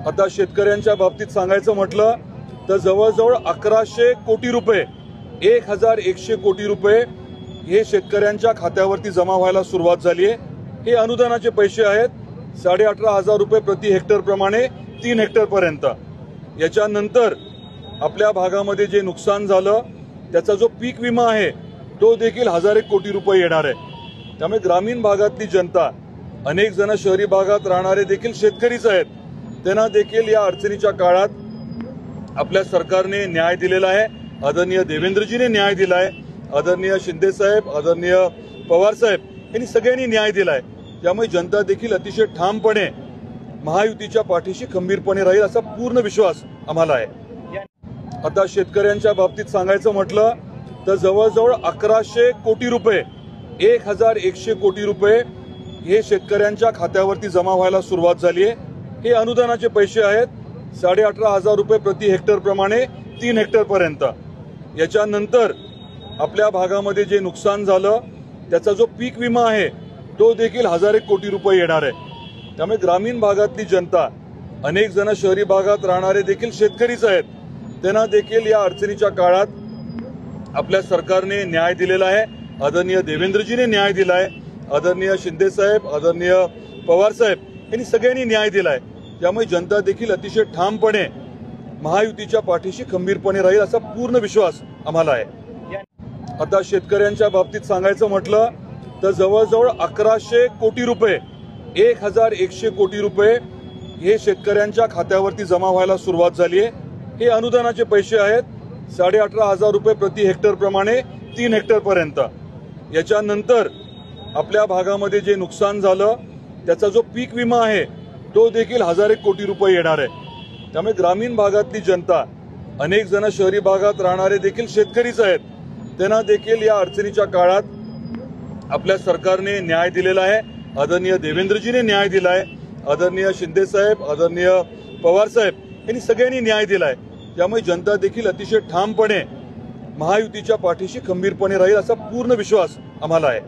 आता शेतकऱ्यांच्या बाबतीत सांगायचं म्हटलं तर जवळजवळ 1100 कोटी रुपये 1100 कोटी रुपये हे शेतकऱ्यांच्या खात्यावरती जमा व्हायला सुरुवात झाली आहे। हे अनुदानाचे पैसे आहेत। 18,500 रुपये प्रति हेक्टर प्रमाणे 3 हेक्टर पर्यंत। याच्यानंतर आपल्या भागामध्ये जे नुकसान झालं त्याचा जो पीक विमा आहे तो देखील 1000 कोटी रुपये येणार आहे। त्यामुळे ग्रामीण भागातली जनता, अनेक जण शहरी भागात राहणारे देखील शेतकरीच आहेत, त्यांना देखील या अडचणीच्या काळात आपल्या सरकारने न्याय दिलेला आहे। आदरणीय देवेंद्रजीने न्याय दिलाय, आदरणीय शिंदे साहेब, आदरणीय पवार साहेब यांनी सगळ्यांनी न्याय दिलाय। त्यामुळे जनता देखील अतिशय ठामपणे महायुतीच्या पाठीशी खंबीरपणे राहील असा पूर्ण विश्वास आम्हाला आहे। आता शेतकऱ्यांच्या बाबतीत सांगायचं म्हटलं तर जवळजवळ 1100 कोटी रुपये 1100 कोटी रुपये हे शेतकऱ्यांच्या खात्यावरती जमा व्हायला सुरुवात झाली आहे। हे अनुदानाचे पैसे आहेत। 18,500 रुपये प्रति हेक्टर प्रमाणे 3 हेक्टर पर्यंत। याच्यानंतर आपल्या भागामध्ये जे नुकसान झालं त्याचा जो पीक विमा आहे तो देखील 1000 कोटी रुपये येणार आहे। त्यामुळे ग्रामीण भागातली जनता, अनेक जण शहरी भागात राहणारे देखील शेतकरीच आहेत, त्यांना देखील या अडचणीच्या काळात आपल्या सरकारने न्याय दिलेला आहे। आदरणीय देवेंद्रजीने न्याय दिलाय, आदरणीय शिंदे साहेब, आदरणीय पवार साहेब यांनी सगळ्यांनी न्याय दिलाय। त्यामुळे जनता देखील अतिशय ठामपणे महायुतीच्या पाठीशी खंबीरपणे राहील असा पूर्ण विश्वास आम्हाला आहे। आता शेतकऱ्यांच्या बाबतीत सांगायचं म्हटलं तर जवळजवळ 1100 कोटी रुपये 1100 कोटी रुपये हे शेतकऱ्यांच्या खात्यावरती जमा व्हायला सुरुवात झाली आहे। हे अनुदानाचे पैसे आहेत। 18,500 रुपये प्रति हेक्टर प्रमाणे 3 हेक्टर पर्यंत। याच्यानंतर आपल्या भागामध्ये जे नुकसान झालं त्याचा जो पीक विमा आहे तो देखील 1000 कोटी रुपये येणार आहे। त्यामुळे ग्रामीण भागातली जनता, अनेक जण शहरी भागात राहणारे देखील शेतकरीच आहेत, त्यांना देखील या अडचणीच्या काळात आपल्या सरकारने न्याय दिलेला आहे। आदरणीय देवेंद्रजीने न्याय दिलाय, आदरणीय शिंदे साहेब, आदरणीय पवार साहेब यांनी सगळ्यांनी न्याय दिलाय। त्यामुळे जनता देखील अतिशय ठामपणे महायुतीच्या पाठीशी खंबीरपणे राहील असा पूर्ण विश्वास आम्हाला आहे।